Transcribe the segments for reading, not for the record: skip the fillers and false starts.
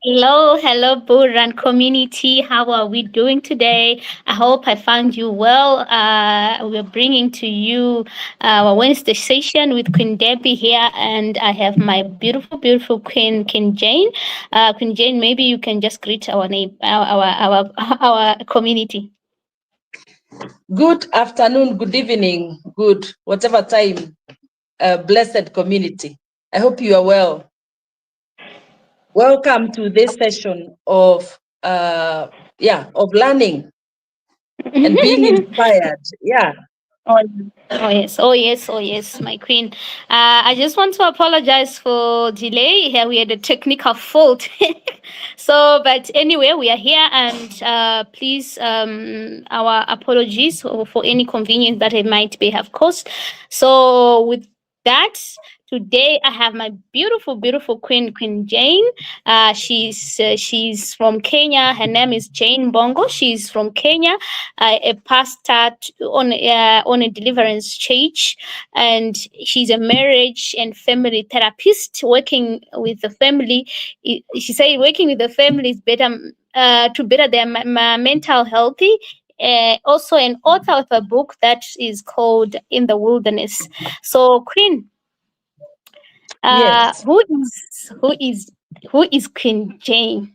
Hello, Bullrun community. How are we doing today? I hope I found you well. We're bringing to you our Wednesday session with Queen Debbie here, and I have my beautiful Queen Jane. Queen Jane, maybe you can just greet our name, our community. Good afternoon, good evening, good whatever time, blessed community. I hope you are well. Welcome to this session of learning and being inspired. Yeah. Oh, oh yes, my queen. I just want to apologize for delay. Here we had a technical fault. But anyway, we are here, and please, our apologies for any convenience that it might be have caused. So with that, today I have my beautiful Queen Jane. She's from Kenya. Her name is Jane Bongo. She's from Kenya, a pastor on a deliverance church, and she's a marriage and family therapist working with the family. She said working with the family is better to better their mental healthy. Also an author of a book that is called In the Wilderness. So Queen, Yes. who is Queen Jane?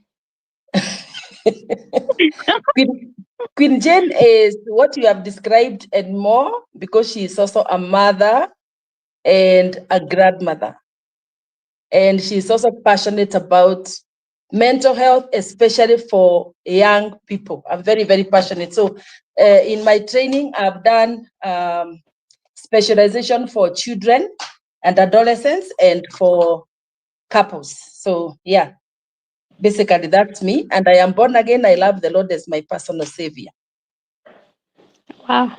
Queen Jane is what you have described and more, because she is also a mother and a grandmother. And she's also passionate about mental health, especially for young people. I'm very passionate. So in my training, I've done specialization for children and adolescents and for couples. So yeah, basically that's me. And I am born again. I love the Lord as my personal savior. Wow.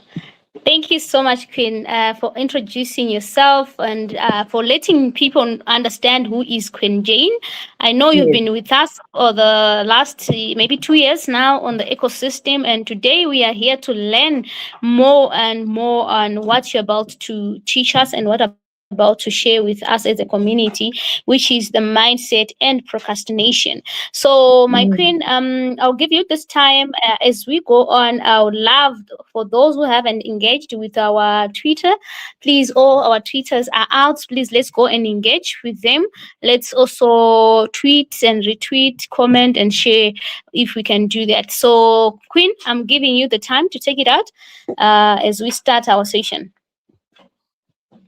Thank you so much, Queen, for introducing yourself and for letting people understand who is Queen Jane. I know you've Yes. been with us for the last maybe 2 years now on the ecosystem, and today we are here to learn more and more on what you're about to teach us and what about to share with us as a community, which is the mindset and procrastination. So, my Queen, I'll give you this time as we go on. I would love for those who haven't engaged with our Twitter, please, all our Twitters are out. Please, let's go and engage with them. Let's also tweet and retweet, comment, and share if we can do that. So, Queen, I'm giving you the time to take it out as we start our session.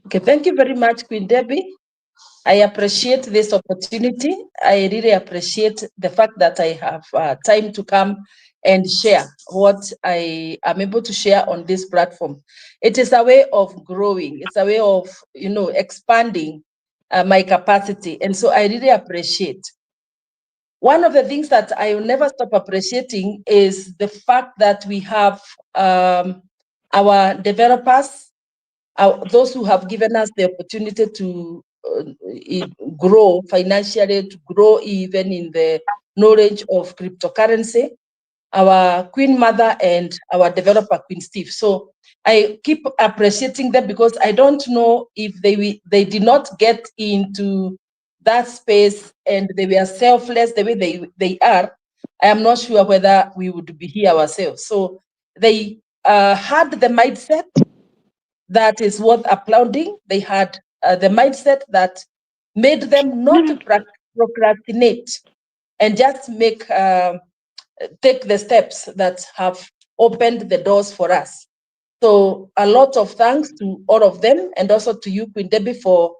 Okay, thank you very much, Queen Debbie. I appreciate this opportunity. I really appreciate the fact that I have time to come and share what I am able to share on this platform. It is a way of growing. It's a way of, expanding my capacity. And so I really appreciate. One of the things that I will never stop appreciating is the fact that we have our developers, those who have given us the opportunity to grow financially, to grow even in the knowledge of cryptocurrency, our Queen Mother and our developer, Queen Steve. So I keep appreciating them, because I don't know if they did not get into that space and they were selfless the way they are. I am not sure whether we would be here ourselves. So they had the mindset that is worth applauding. They had the mindset that made them not to procrastinate and just take the steps that have opened the doors for us. So a lot of thanks to all of them, and also to you, Queen Debbie, for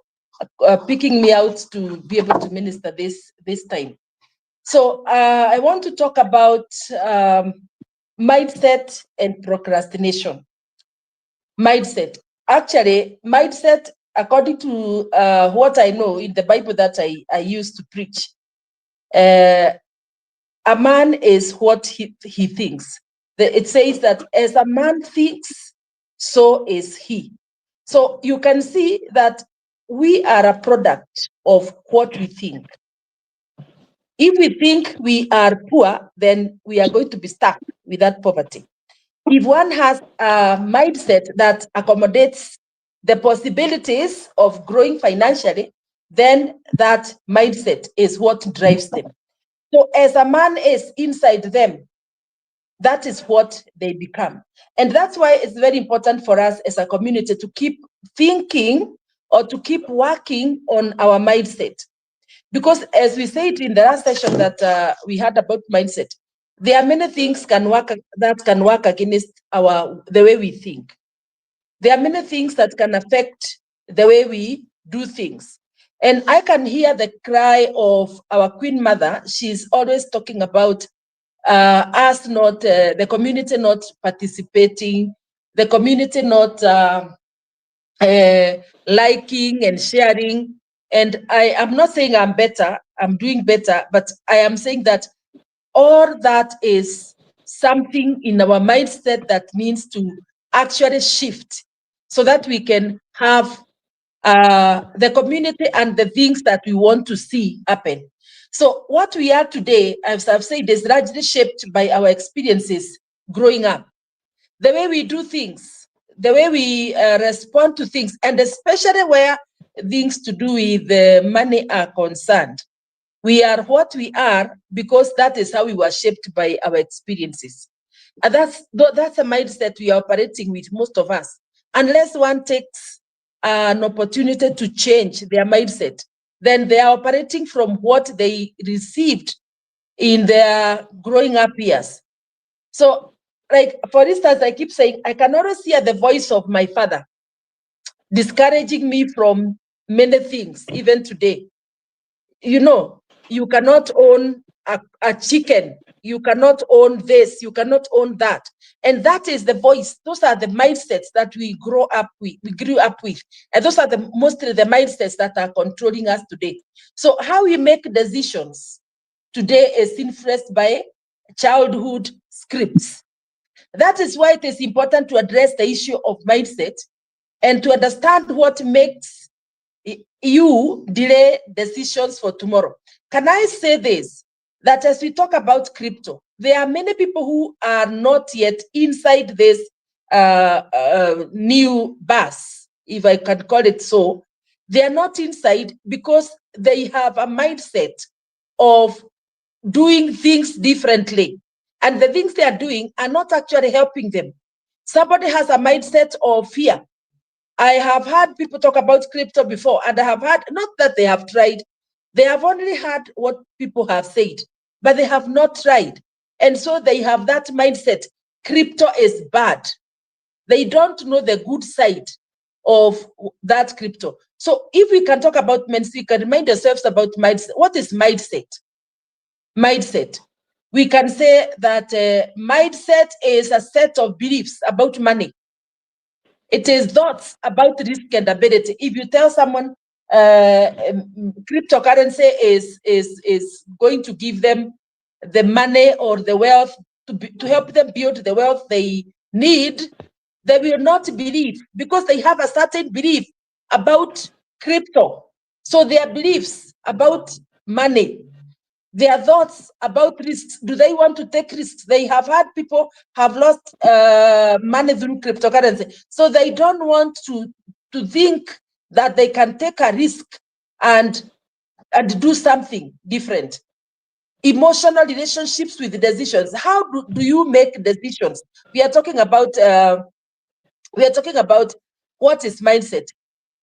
picking me out to be able to minister this time. So I want to talk about mindset and procrastination. Mindset. Actually, mindset, according to what I know in the Bible that I used to preach, a man is what he thinks. It says that as a man thinks, so is he. So you can see that we are a product of what we think. If we think we are poor, then we are going to be stuck with that poverty. If one has a mindset that accommodates the possibilities of growing financially, then that mindset is what drives them. So as a man is inside them, that is what they become. And that's why it's very important for us as a community to keep thinking or to keep working on our mindset. Because as we said in the last session that we had about mindset, there are many things that can work against the way we think. There are many things that can affect the way we do things. And I can hear the cry of our Queen Mother. She's always talking about us not, the community not participating, the community not liking and sharing. And I am not saying I'm better, I'm doing better, but I am saying that all that is something in our mindset that needs to actually shift so that we can have the community and the things that we want to see happen. So what we are today, as I've said, is largely shaped by our experiences growing up. The way we do things, the way we respond to things, and especially where things to do with money are concerned. We are what we are because that is how we were shaped by our experiences. And that's a mindset we are operating with, most of us. Unless one takes an opportunity to change their mindset, then they are operating from what they received in their growing up years. So, like, for instance, I keep saying, I can always hear the voice of my father discouraging me from many things, even today. You know, you cannot own a chicken. You cannot own this. You cannot own that. And that is the voice. Those are the mindsets that we grew up with. And those are mostly the mindsets that are controlling us today. So how we make decisions today is influenced by childhood scripts. That is why it is important to address the issue of mindset and to understand what makes you delay decisions for tomorrow. Can I say this? That as we talk about crypto, there are many people who are not yet inside this new bus, if I can call it so. They are not inside because they have a mindset of doing things differently. And the things they are doing are not actually helping them. Somebody has a mindset of fear. I have heard people talk about crypto before, and I have heard, not that they have tried, they have only heard what people have said, but they have not tried. And so they have that mindset, crypto is bad. They don't know the good side of that crypto. So if we can talk about mindset, we can remind ourselves about mindset. What is mindset? Mindset. We can say that mindset is a set of beliefs about money. It is thoughts about risk and ability. If you tell someone cryptocurrency is going to give them the money or the wealth to help them build the wealth they need, they will not believe because they have a certain belief about crypto. So their beliefs about money, their thoughts about risks. Do they want to take risks? They have had people have lost money through cryptocurrency. So they don't want to think that they can take a risk and do something different. Emotional relationships with decisions. How do you make decisions? We are talking about what is mindset.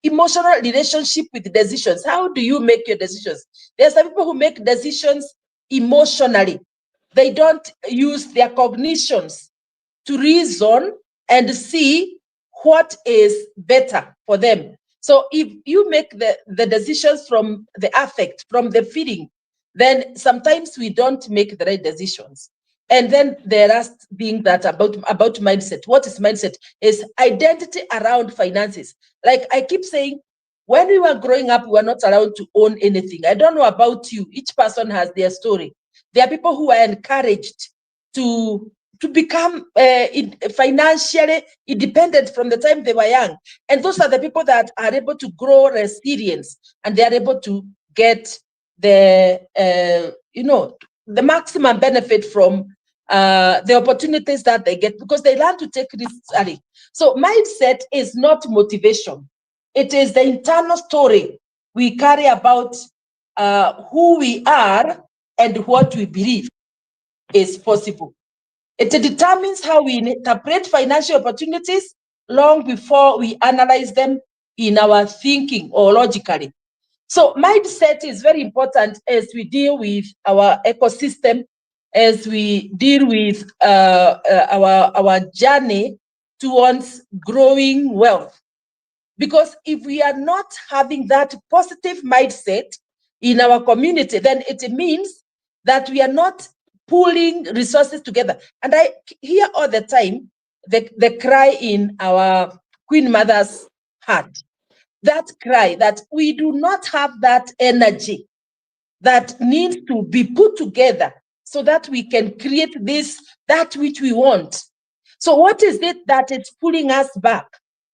Emotional relationship with decisions. How do you make your decisions? There are some people who make decisions emotionally. They don't use their cognitions to reason and see what is better for them. So if you make the decisions from the affect, from the feeling, then sometimes we don't make the right decisions. And then the last thing that about mindset. What is mindset? Is identity around finances. Like I keep saying, when we were growing up, we were not allowed to own anything. I don't know about you. Each person has their story. There are people who are encouraged to become financially independent from the time they were young. And those are the people that are able to grow resilience and they are able to get the the maximum benefit from the opportunities that they get because they learn to take risks early. So mindset is not motivation. It is the internal story we carry about who we are and what we believe is possible. It determines how we interpret financial opportunities long before we analyze them in our thinking or logically. So mindset is very important as we deal with our ecosystem, as we deal with our journey towards growing wealth. Because if we are not having that positive mindset in our community, then it means that we are not pulling resources together. And I hear all the time the cry in our Queen Mother's heart, that cry that we do not have that energy that needs to be put together so that we can create that which we want. So what is it that is pulling us back?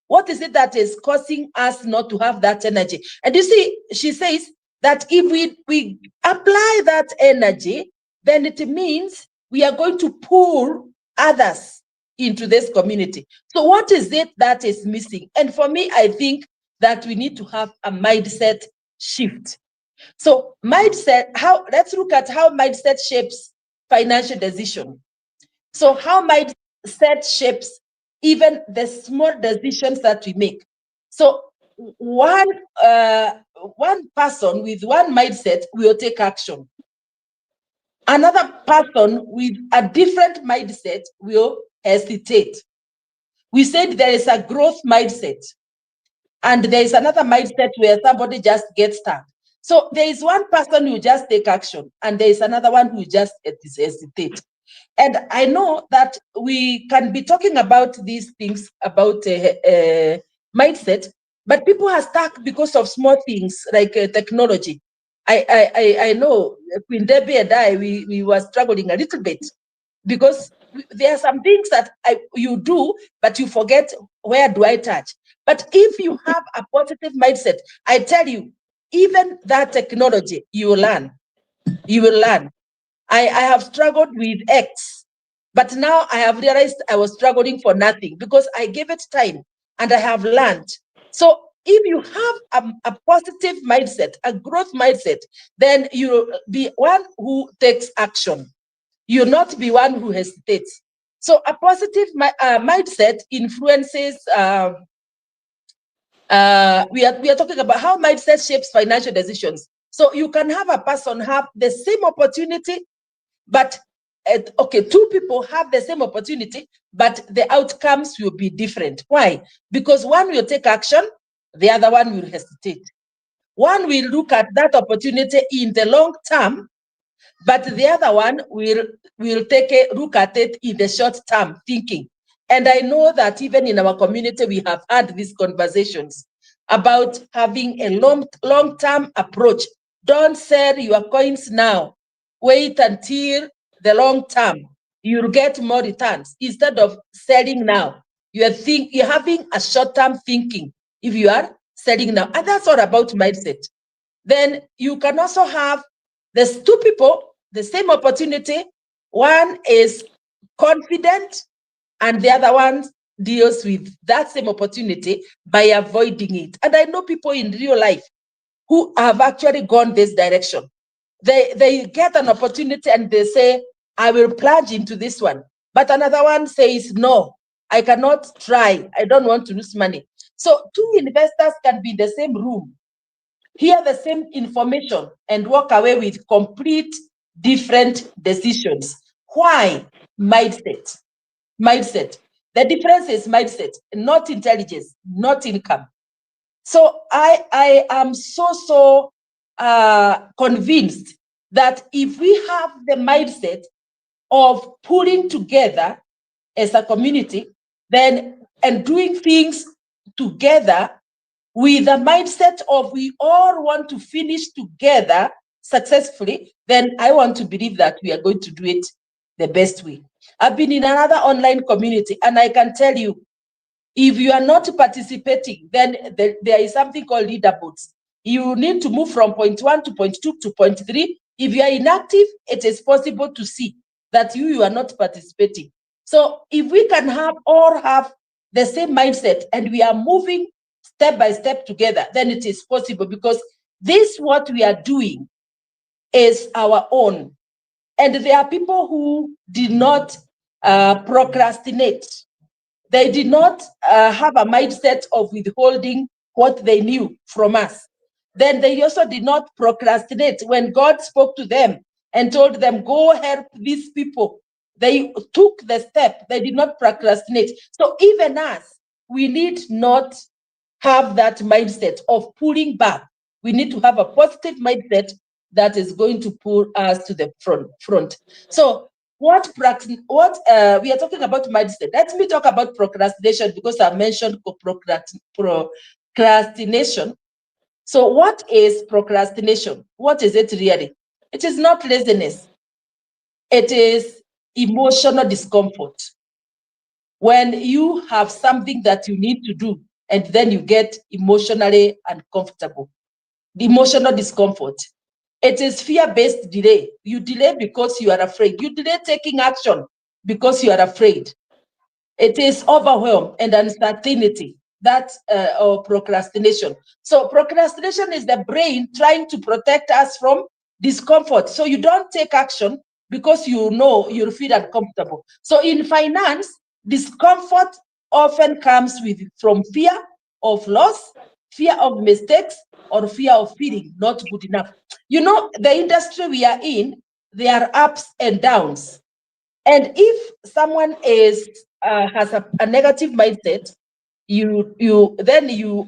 What is it that is causing us not to have that energy? And you see, she says that if we apply that energy, then it means we are going to pull others into this community. So what is it that is missing? And for me, I think that we need to have a mindset shift. So mindset, let's look at how mindset shapes financial decision. So how mindset shapes even the small decisions that we make. So one person with one mindset will take action. Another person with a different mindset will hesitate. We said there is a growth mindset, and there is another mindset where somebody just gets stuck. So there is one person who just take action, and there is another one who just hesitate. And I know that we can be talking about these things about mindset, but people are stuck because of small things like technology. I know Queen Deby and I, we were struggling a little bit because there are some things that you do, but you forget, where do I touch? But if you have a positive mindset, I tell you, even that technology, you will learn. You will learn. I have struggled with X, but now I have realized I was struggling for nothing because I gave it time and I have learned. So if you have a positive mindset, a growth mindset, then you'll be one who takes action. You'll not be one who hesitates. So a positive mindset influences. We are talking about how mindset shapes financial decisions. So you can have a person have the same opportunity, but okay, two people have the same opportunity, but the outcomes will be different. Why? Because one will take action, the other one will hesitate. One will look at that opportunity in the long term, but the other one will take a look at it in the short term thinking. And I know that even in our community, we have had these conversations about having a long-term approach. Don't sell your coins now. Wait until the long term. You'll get more returns instead of selling now. You're having a short-term thinking if you are selling now. And that's all about mindset. Then you can also have there's two people, the same opportunity. One is confident and the other one deals with that same opportunity by avoiding it. And I know people in real life who have actually gone this direction. They get an opportunity and they say, I will plunge into this one. But another one says, no, I cannot try. I don't want to lose money. So two investors can be in the same room, hear the same information, and walk away with complete different decisions. Why? Mindset. Mindset. The difference is mindset, not intelligence, not income. So I am so convinced that if we have the mindset of pulling together as a community, then and doing things together with the mindset of we all want to finish together successfully, then I want to believe that we are going to do it the best way. I've been in another online community, and I can tell you, if you are not participating, then there is something called leaderboards. You need to move from point 1 to point 2 to point 3. If you are inactive, it is possible to see that you are not participating. So if we can all have the same mindset and we are moving step by step together, then it is possible, because this what we are doing is our own. And there are people who did not procrastinate. They did not have a mindset of withholding what they knew from us. Then they also did not procrastinate. When God spoke to them and told them, go help these people, they took the step. They did not procrastinate. So even us, we need not have that mindset of pulling back. We need to have a positive mindset that is going to pull us to the front. So what we are talking about mindset. Let me talk about procrastination, because I mentioned procrastination. So what is procrastination? What is it really? It is not laziness. It is emotional discomfort. When you have something that you need to do and then you get emotionally uncomfortable, the emotional discomfort. It is fear-based delay. You delay because you are afraid. You delay taking action because you are afraid. It is overwhelm and uncertainty, that or procrastination. So procrastination is the brain trying to protect us from discomfort. So you don't take action because you know you'll feel uncomfortable. So in finance, discomfort often comes from fear of loss, fear of mistakes, or fear of feeling not good enough. You know, the industry we are in, there are ups and downs. And if someone has a negative mindset, you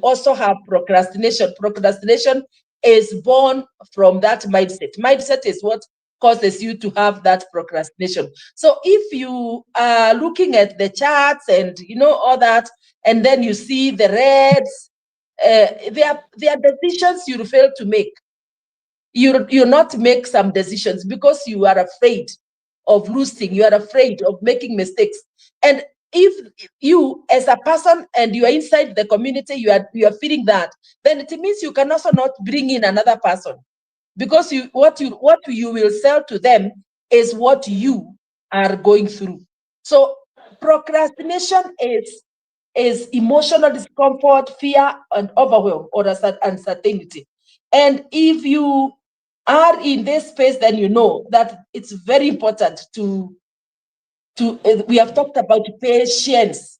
also have procrastination. Procrastination is born from that mindset. Mindset is what causes you to have that procrastination. So if you are looking at the charts and all that, and then you see the reds, there are decisions you fail to make. You not make some decisions because you are afraid of losing, you are afraid of making mistakes. And if you as a person and you are inside the community, you are feeling that, then it means you can also not bring in another person, because what you will sell to them is what you are going through. So procrastination is emotional discomfort, fear, and overwhelm, or uncertainty. And if you are in this space, then you know that it's very important we have talked about patience,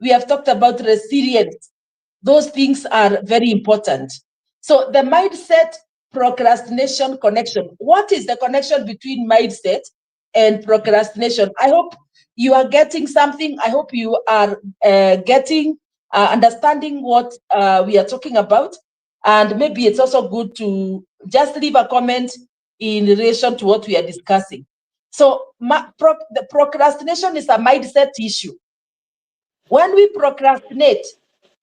we have talked about resilience. Those things are very important. So the mindset procrastination connection. What is the connection between mindset and procrastination? I hope you are getting something. I hope you are getting understanding what we are talking about. And maybe it's also good to just leave a comment in relation to what we are discussing. So the procrastination is a mindset issue. When we procrastinate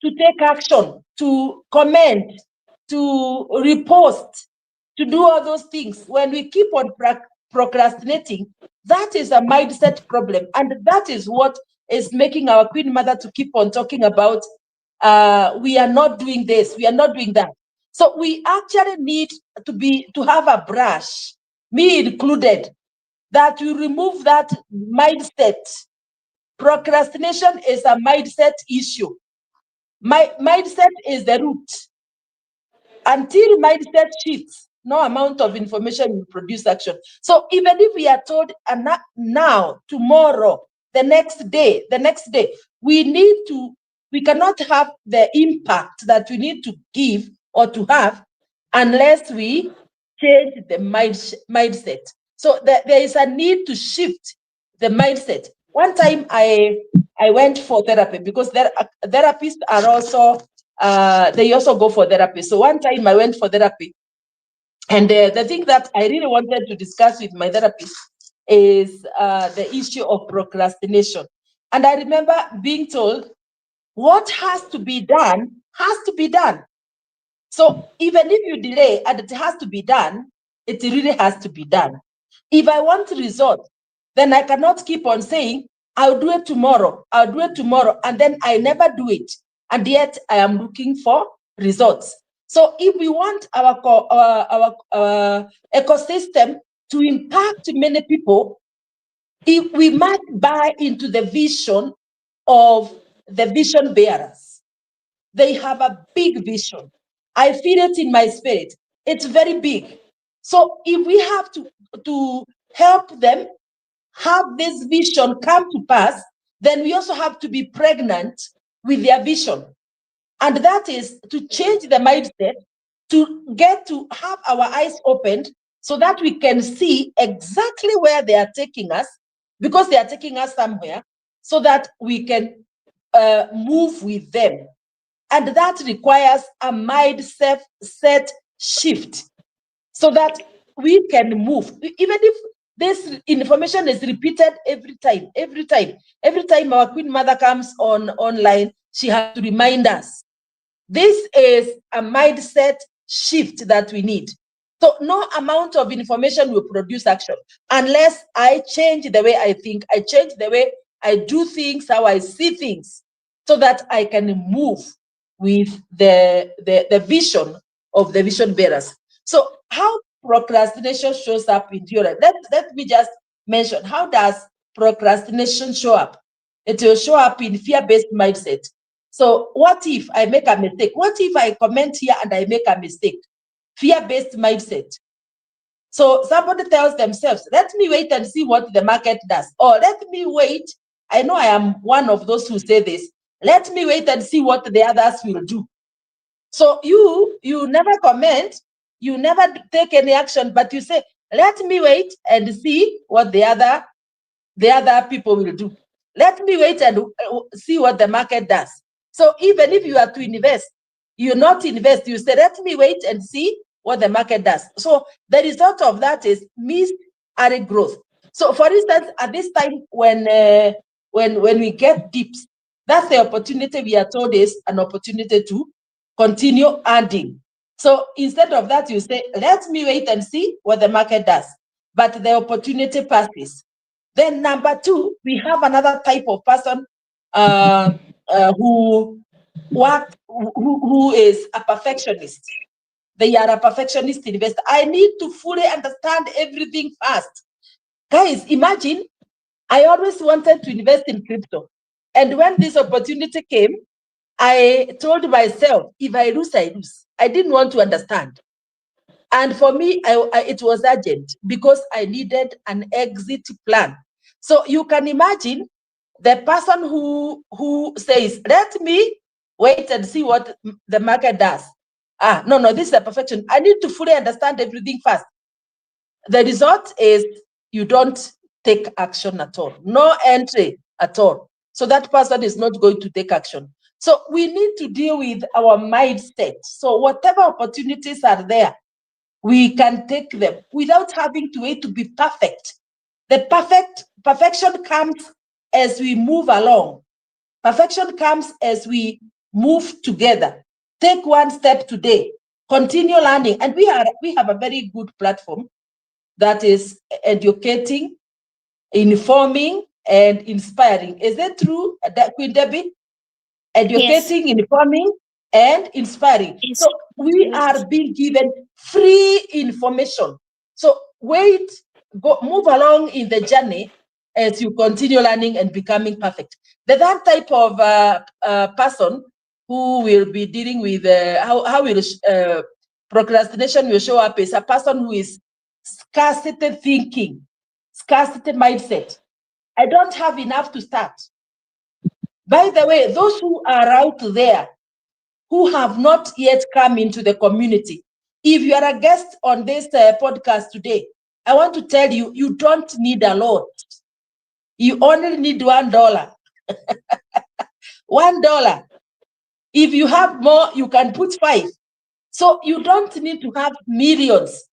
to take action, to comment, to repost, to do all those things, when we keep on procrastinating, that is a mindset problem. And that is what is making our Queen Mother to keep on talking about, we are not doing this, we are not doing that. So we actually need to have a brush, me included, that we remove that mindset. Procrastination is a mindset issue. My mindset is the root. Until mindset shifts, no amount of information will produce action. So even if we are told now, tomorrow, the next day, we cannot have the impact that we need to give or to have unless we change the mindset. So there is a need to shift the mindset. One time I went for therapy, because therapists are also they also go for therapy. So one time I went for therapy, and the thing that I really wanted to discuss with my therapist is the issue of procrastination. And I remember being told, what has to be done has to be done. So even if you delay and it has to be done, it really has to be done. If I want results, then I cannot keep on saying, I'll do it tomorrow, and then I never do it. And yet I am looking for results. So if we want our ecosystem to impact many people, if we must buy into the vision of the vision bearers. They have a big vision. I feel it in my spirit. It's very big. So if we have to help them have this vision come to pass, then we also have to be pregnant with their vision. And that is to change the mindset, to get to have our eyes opened so that we can see exactly where they are taking us, because they are taking us somewhere, so that we can move with them. And that requires a mindset shift so that we can move. Even if this information is repeated every time our Queen Mother comes online, she has to remind us. This is a mindset shift that we need. So no amount of information will produce action unless I change the way I think, I change the way I do things, how I see things, so that I can move with the vision of the vision bearers. So how procrastination shows up in your life. Let me just mention, how does procrastination show up? It will show up in fear-based mindset. So what if I make a mistake? What if I comment here and I make a mistake? Fear-based mindset. So somebody tells themselves, let me wait and see what the market does. Or let me wait. I know I am one of those who say this. Let me wait and see what the others will do. So you never comment, you never take any action, but you say, let me wait and see what the other people will do. Let me wait and see what the market does. So even if you are to invest, you not invest, you say, let me wait and see what the market does. So the result of that is missed early growth. So for instance, at this time when we get dips, that's the opportunity we are told is an opportunity to continue adding. So instead of that, you say, let me wait and see what the market does. But the opportunity passes. Then number two, we have another type of person who is a perfectionist. They are a perfectionist investor. I need to fully understand everything first. Guys, imagine, I always wanted to invest in crypto. And when this opportunity came, I told myself, if I lose, I lose. I didn't want to understand. And for me, it was urgent because I needed an exit plan. So you can imagine the person who says, let me wait and see what the market does. No, this is a perfection. I need to fully understand everything first. The result is you don't take action at all. No entry at all. So that person is not going to take action. So we need to deal with our mindset. So whatever opportunities are there, we can take them without having to wait to be perfect. The perfection comes as we move along. Perfection comes as we move together. Take one step today. Continue learning. And we have a very good platform that is educating, informing, and inspiring. Is it true, Queen Debbie? Educating, Yes. informing, and inspiring. So we are being given free information. So move along in the journey as you continue learning and becoming perfect. The third type of person who will be dealing with how will procrastination will show up is a person who is scarcity thinking, scarcity mindset. I don't have enough to start. By the way, those who are out there who have not yet come into the community, if you are a guest on this podcast today, I want to tell you, you don't need a lot. You only need $1. $1. If you have more, you can put 5. So you don't need to have millions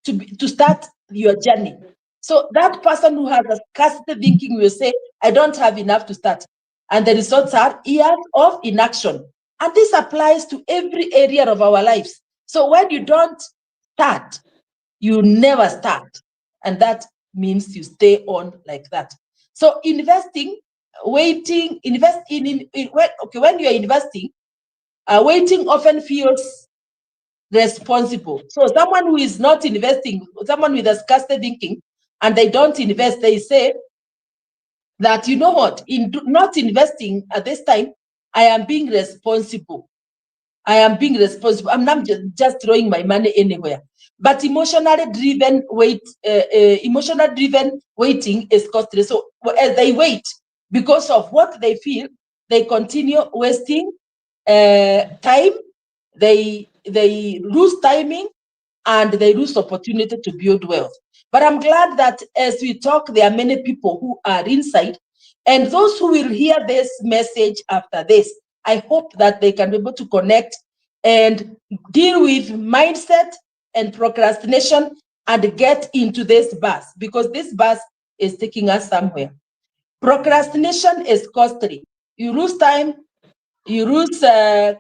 to start your journey. So that person who has a scarcity thinking will say, I don't have enough to start. And the results are years of inaction. And this applies to every area of our lives. So when you don't start, you never start. And that means you stay on like that. So investing, waiting, when you're investing, waiting often feels responsible. So someone who is not investing, someone with a scarcity thinking, and they don't invest, they say that, you know what, in not investing at this time, I am being responsible. I am being responsible. I'm not just throwing my money anywhere. but emotional driven waiting is costly. So as they wait because of what they feel, they continue wasting time. They lose timing, and they lose opportunity to build wealth. But I'm glad that as we talk, there are many people who are inside, and those who will hear this message after this, I hope that they can be able to connect and deal with mindset and procrastination and get into this bus, because this bus is taking us somewhere. Procrastination is costly. You lose time, you lose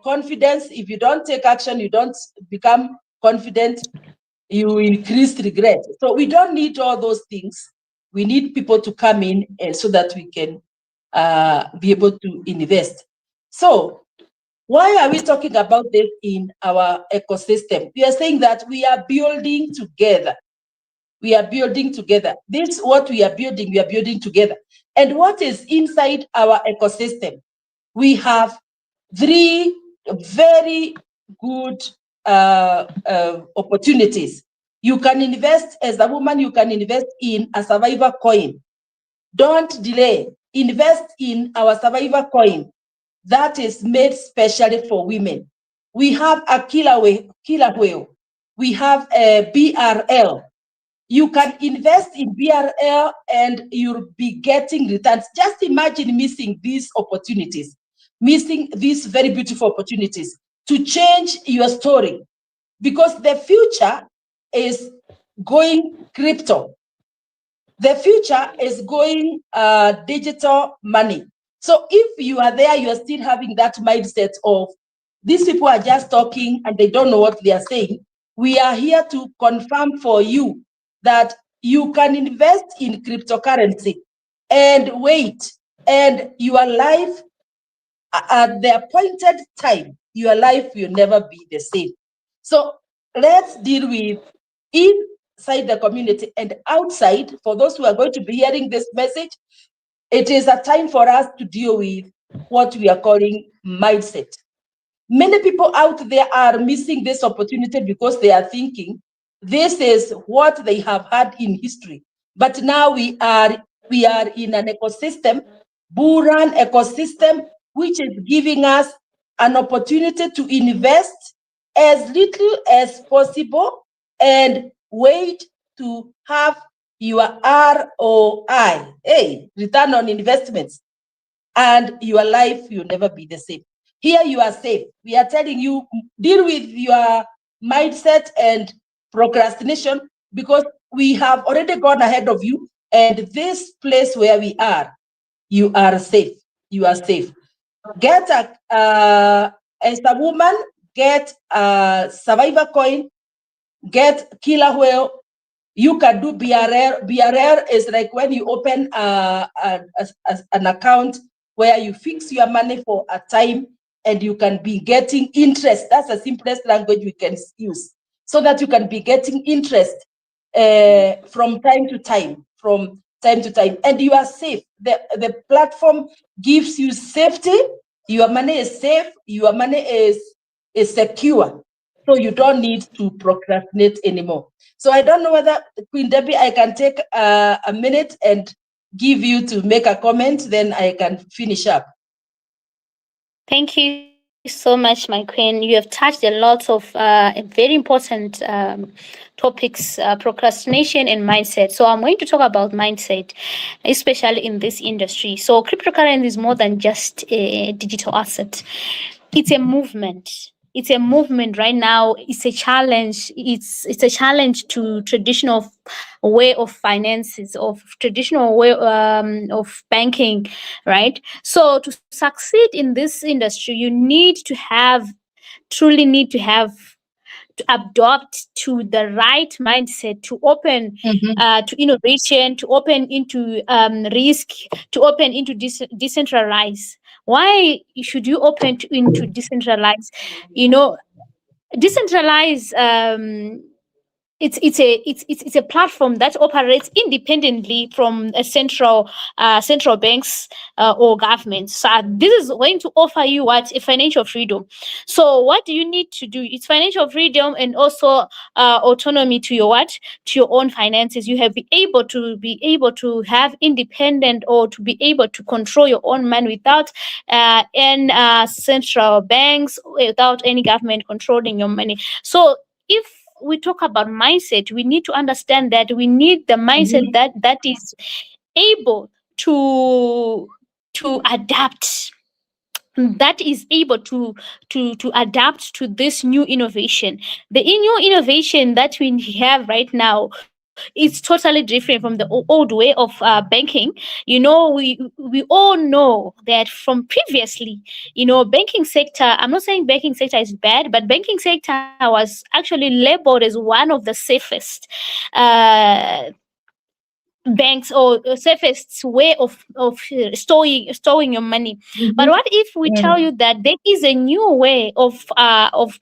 confidence. If you don't take action, you don't become confident, you increase regret. So we don't need all those things. We need people to come in, and so that we can be able to invest. So why are we talking about this in our ecosystem? We are saying that we are building together. We are building together. This, what we are building together. And what is inside our ecosystem? We have three very good opportunities. You can invest, as a woman, you can invest in a survivor coin. Don't delay. Invest in our survivor coin that is made specially for women. We have a killer whale. We have a BRL. You can invest in BRL and you'll be getting returns. Just imagine missing these opportunities, missing these very beautiful opportunities to change your story, because the future is going crypto. The future is going digital money. So if you are there, you are still having that mindset of these people are just talking and they don't know what they are saying. We are here to confirm for you that you can invest in cryptocurrency and wait, and your life at the appointed time, your life will never be the same. So let's deal with inside the community and outside. For those who are going to be hearing this message, it is a time for us to deal with what we are calling mindset. Many people out there are missing this opportunity because they are thinking this is what they have had in history. But now we are in an ecosystem, Bullrun ecosystem, which is giving us an opportunity to invest as little as possible and wait to have your ROI, return on investments, and your life will never be the same. Here you are safe. We are telling you, deal with your mindset and procrastination, because we have already gone ahead of you, and this place where we are, you are safe. You are safe. Get as a woman, get a survivor coin, get killer whale. You can do BRR. BRR is like when you open an account where you fix your money for a time and you can be getting interest. That's the simplest language we can use, so that you can be getting interest from time to time, and you are safe. The platform gives you safety. Your money is safe. Your money is secure. So you don't need to procrastinate anymore. So I don't know whether, Queen Debbie, I can take a minute and give you to make a comment, then I can finish up. Thank you so much, my queen. You have touched a lot of very important topics, procrastination and mindset. So I'm going to talk about mindset, especially in this industry. So cryptocurrency is more than just a digital asset. It's a movement. It's a movement right now. It's a challenge. It's a challenge to traditional way of finances, of traditional way of banking, right? So to succeed in this industry, you need to have truly need to have to adopt to the right mindset, to open Mhm. to innovation, to open into risk, to open into decentralize. Why should you open into decentralize? You know, decentralize. it's a platform that operates independently from a central banks or governments. So this is going to offer you what a financial freedom. So what do you need to do? It's financial freedom and also autonomy to your what, to your own finances. You have be able to have independent, or to be able to control your own money without any central banks, without any government controlling your money. So if we talk about mindset, we need to understand that we need the mindset Mhm. that is able to adapt, that is able to adapt to this new innovation. The new innovation that we have right now is totally different from the old way of banking. We all know that from previously, banking sector, I'm not saying banking sector is bad, but banking sector was actually labeled as one of the safest uh banks, or safest way of storing your money. But Mhm. what if we tell Mm. you that there is a new way of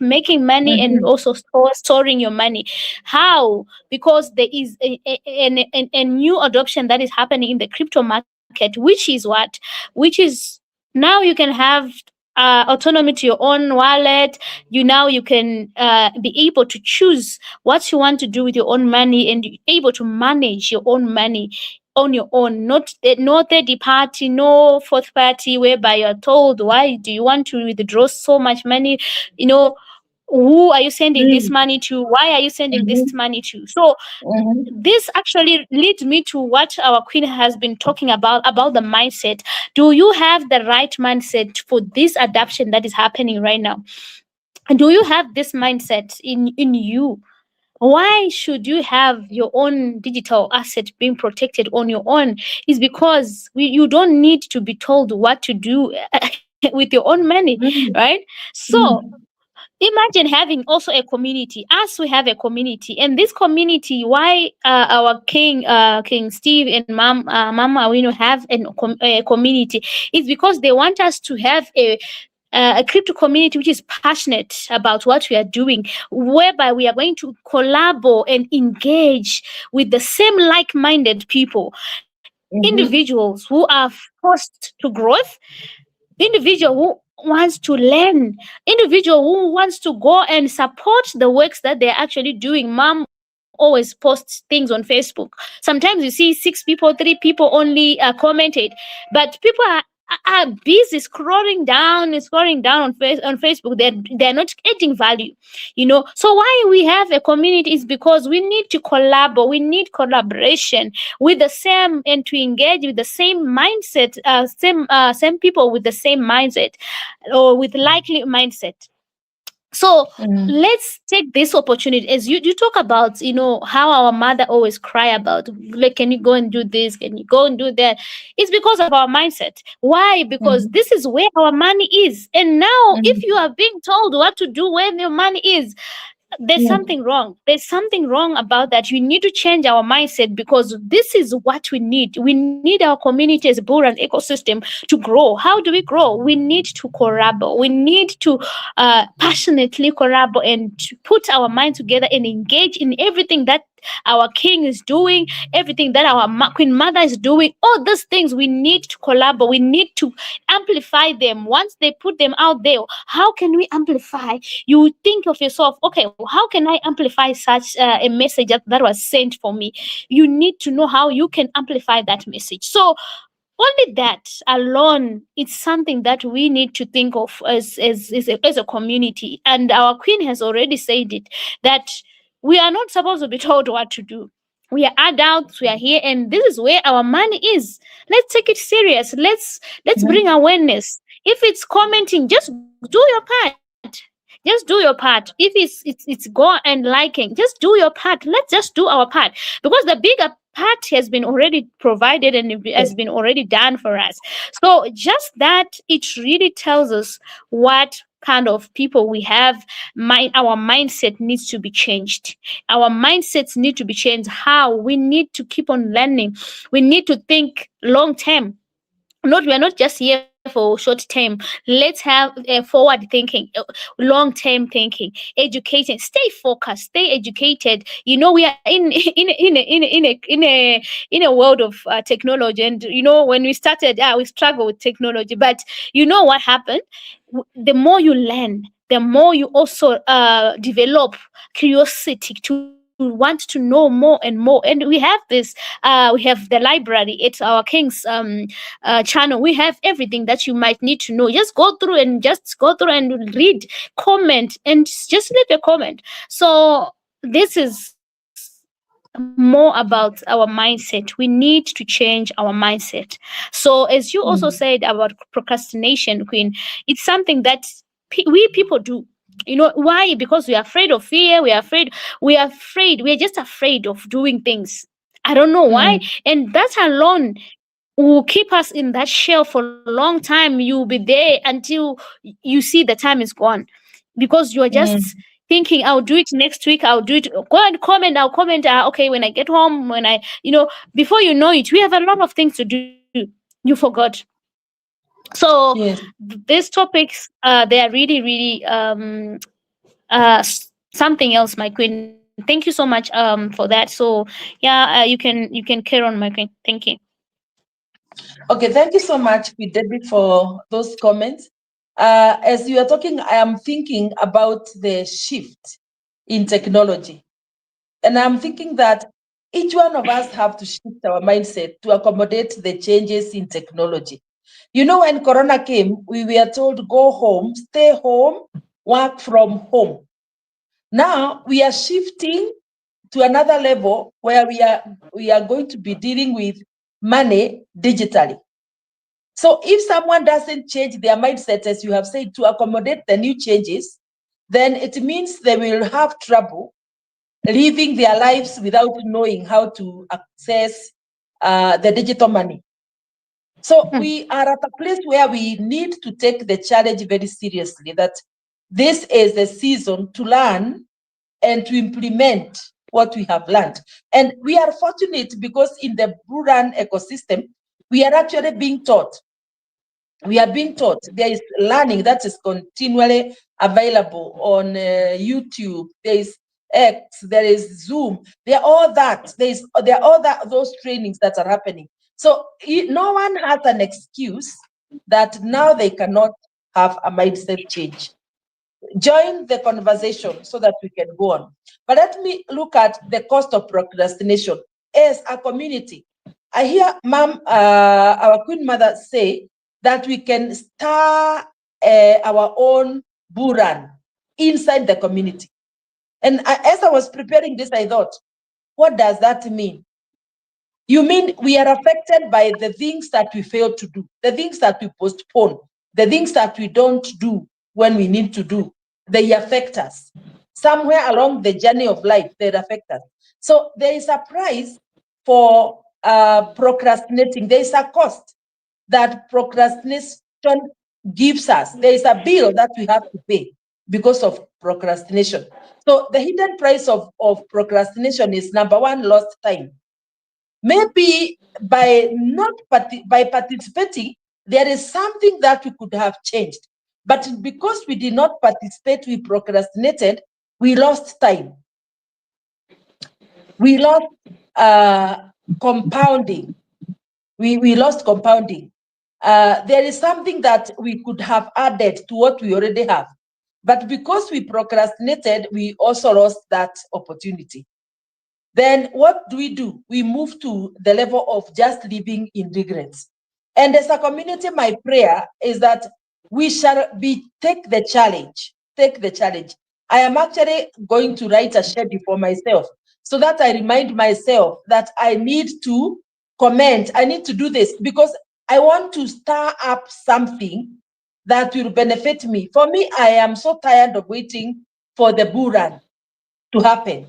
making money and Mhm. also storing your money? How? Because there is a new adoption that is happening in the crypto market, which is what, which is now you can have autonomy to your own wallet. You can be able to choose what you want to do with your own money, and you're able to manage your own money on your own. Not no third party, no fourth party, whereby you're told, why do you want to withdraw so much money? you know who are you sending this Mm. money to? Why are you sending this Mhm. money to? So Mhm. this actually leads me to what our queen has been talking about the mindset. Do you have the right mindset for this adoption that is happening right now? Do you have this mindset in you? Why should you have your own digital asset being protected on your own? Is because you don't need to be told what to do with your own money, right? Mm. So Mm. imagine having also a community, as we have a community. And this community, why our king Steve and mama Awino have a community, is because they want us to have a crypto community which is passionate about what we are doing, whereby we are going to collaborate and engage with the same like-minded people, Mhm. individuals who are forced to growth, individual who wants to learn, individual who wants to go and support the works that they're actually doing. Mom always posts things on Facebook. Sometimes you see six people, three people only commented, but people are busy scrolling down on Facebook. They're not adding value, So why we have a community is because we need to collaborate. We need collaboration with the same, and to engage with the same mindset, same people with the same mindset, or with likely mindset. So Mm. let's take this opportunity, as you talk about, how our mother always cry about, like, can you go and do this, can you go and do that? It's because of our mindset. Why? Because Mhm. this is where our money is. And now if you Mhm. are being told what to do when your money is, there's Mm. something wrong. There's something wrong about that. We need to change our mindset, because this is what we need. We need our community as Bullrun ecosystem to grow. How do we grow? We need to collaborate. We need to passionately collaborate and to put our mind together and engage in everything that our king is doing, everything that our queen mother is doing. All those things we need to collaborate. We need to amplify them. Once they put them out there, how can we amplify? You think of yourself, okay, how can I amplify such a message that was sent for me? You need to know how you can amplify that message. So only that alone, it's something that we need to think of as a community. And our queen has already said it, that we are not supposed to be told what to do. We are adults, we are here, and this is where our money is. Let's take it serious. Let's bring Mhm. awareness. If it's commenting, just do your part. Just do your part. If it's go and liking, just do your part. Let's just do our part, because the bigger part has been already provided, and it has Yes. been already done for us. So just that, it really tells us what kind of people we have. Our mindset needs to be changed. Our mindsets need to be changed. How? We need to keep on learning. We need to think long term. Not We are not just here for for short term. Let's have forward thinking, long term thinking, education. Stay focused, stay educated. We are in a world of technology, and when we started, we struggle with technology. But what happened? The more you learn, the more you also develop curiosity to want to know more and more. And we have this, we have the library. It's our King's channel. We have everything that you might need to know. Just go through and read, comment, and just leave a comment. So this is more about our mindset. We need to change our mindset. So as you also said Mm. about procrastination, Queen, it's something that we people do. Why? Because we are afraid of fear. We are just afraid of doing things. I don't know why. Mm. And that alone will keep us in that shell for a long time. You'll be there until you see the time is gone, because you're just Mm. thinking, I'll do it next week, I'll do it. Go and comment, I'll comment, okay, when I get home, before you know it, we have a lot of things to do. You forgot. So Yes. these topics, they are really, really something else, my queen. Thank you so much for that. So yeah, you can carry on, my queen. Thank you. Okay, thank you so much, Debbie, for those comments. As you are talking, I am thinking about the shift in technology. And I'm thinking that each one of us have to shift our mindset to accommodate the changes in technology. When Corona came, we were told go home, stay home, work from home. Now we are shifting to another level where we are going to be dealing with money digitally. So if someone doesn't change their mindset, as you have said, to accommodate the new changes, then it means they will have trouble living their lives without knowing how to access the digital money. So we are at a place where we need to take the challenge very seriously, that this is the season to learn and to implement what we have learned. And we are fortunate because in the Bullrun ecosystem, we are actually being taught. We are being taught. There is learning that is continually available on YouTube. There is X, there is Zoom. There are all that. There are all that those trainings that are happening. So no one has an excuse that now they cannot have a mindset change. Join the conversation so that we can go on. But let me look at the cost of procrastination as a community. I hear Mom, our Queen Mother, say that we can start our own Bullrun inside the community. And as I was preparing this, I thought, what does that mean? You mean we are affected by the things that we fail to do, the things that we postpone, the things that we don't do when we need to do? They affect us. Somewhere along the journey of life, they affect us. So there is a price for procrastinating. There is a cost that procrastination gives us. There is a bill that we have to pay because of procrastination. So the hidden price of procrastination is, number one, lost time. Maybe by participating, there is something that we could have changed. But because we did not participate, we procrastinated, we lost time. We lost compounding. We lost compounding. There is something that we could have added to what we already have. But because we procrastinated, we also lost that opportunity. Then what do? We move to the level of just living in regrets. And as a community, my prayer is that we shall take the challenge. Take the challenge. I am actually going to write a schedule for myself so that I remind myself that I need to comment. I need to do this because I want to start up something that will benefit me. For me, I am so tired of waiting for the Bullrun to happen.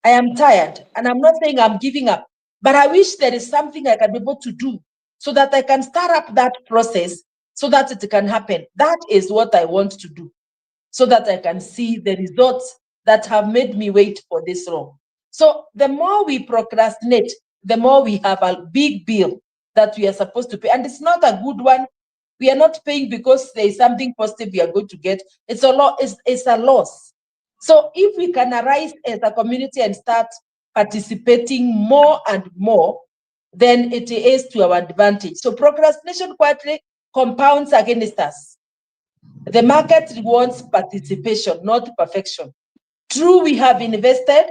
I am tired, and I'm not saying I'm giving up, but I wish there is something I can be able to do so that I can start up that process so that it can happen. That is what I want to do so that I can see the results that have made me wait for this long. So the more we procrastinate, the more we have a big bill that we are supposed to pay. And it's not a good one. We are not paying because there is something positive we are going to get. It's a loss. So if we can arise as a community and start participating more and more, then it is to our advantage. So procrastination quietly compounds against us. The market wants participation, not perfection. True, we have invested,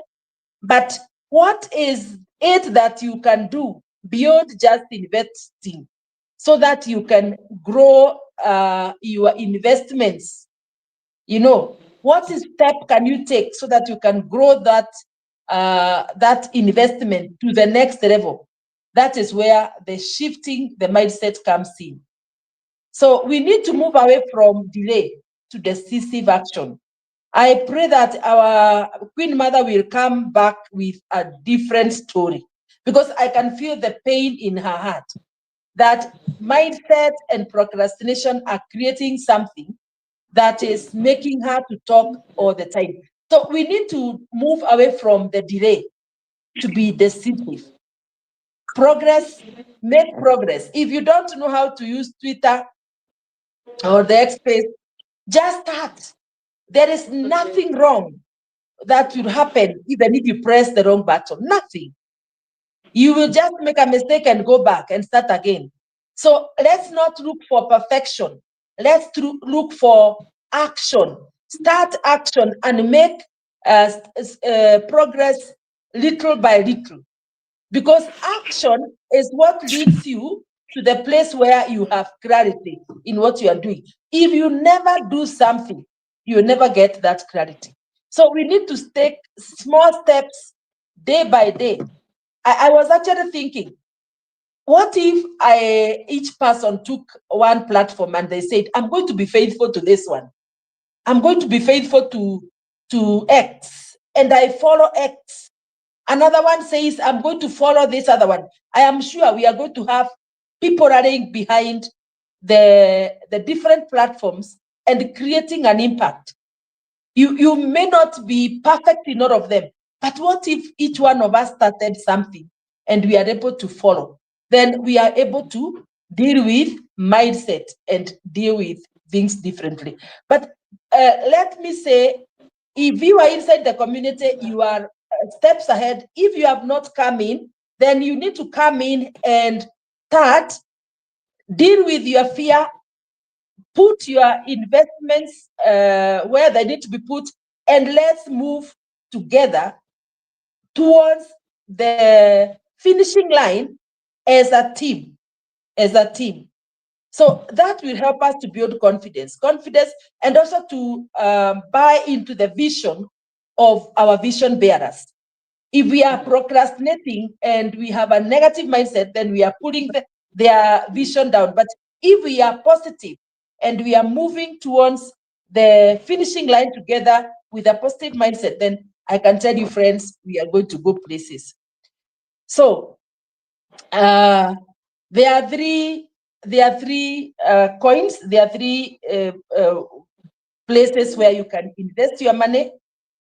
but what is it that you can do beyond just investing so that you can grow your investments? You know, what step can you take so that you can grow that investment to the next level? That is where the shifting the mindset comes in. So we need to move away from delay to decisive action. I pray that our Queen Mother will come back with a different story, because I can feel the pain in her heart that mindset and procrastination are creating something that is making her to talk all the time. So we need to move away from the delay to be decisive. Make progress. If you don't know how to use Twitter or the X space, just start. There is nothing wrong that will happen even if you press the wrong button. Nothing. You will just make a mistake and go back and start again. So let's not look for perfection. Let's look for action. Start action and make progress little by little. Because action is what leads you to the place where you have clarity in what you are doing. If you never do something, you will never get that clarity. So we need to take small steps day by day. I was actually thinking, what if each person took one platform and they said, I'm going to be faithful to this one. I'm going to be faithful to X, and I follow X. Another one says, I'm going to follow this other one. I am sure we are going to have people running behind the different platforms and creating an impact. You may not be perfect in all of them, but what if each one of us started something and we are able to follow? Then we are able to deal with mindset and deal with things differently. But let me say, if you are inside the community, you are steps ahead. If you have not come in, then you need to come in and start, deal with your fear, put your investments where they need to be put, and let's move together towards the finishing line as a team, So that will help us to build confidence, and also to buy into the vision of our vision bearers. If we are procrastinating and we have a negative mindset, then we are putting their vision down. But if we are positive and we are moving towards the finishing line together with a positive mindset, then I can tell you, friends, we are going to go places. So there are three coins. There are three places where you can invest your money.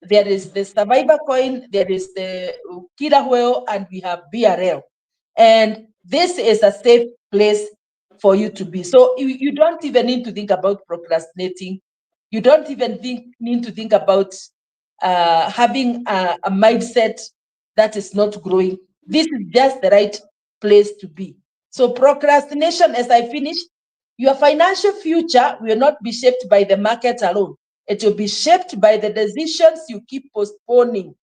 There is the survivor coin, there is the killer whale, and we have BRL. And this is a safe place for you to be. So you don't even need to think about procrastinating. You don't even need to think about having a mindset that is not growing. This is just the right place to be. So procrastination, as I finish, your financial future will not be shaped by the market alone. It will be shaped by the decisions you keep postponing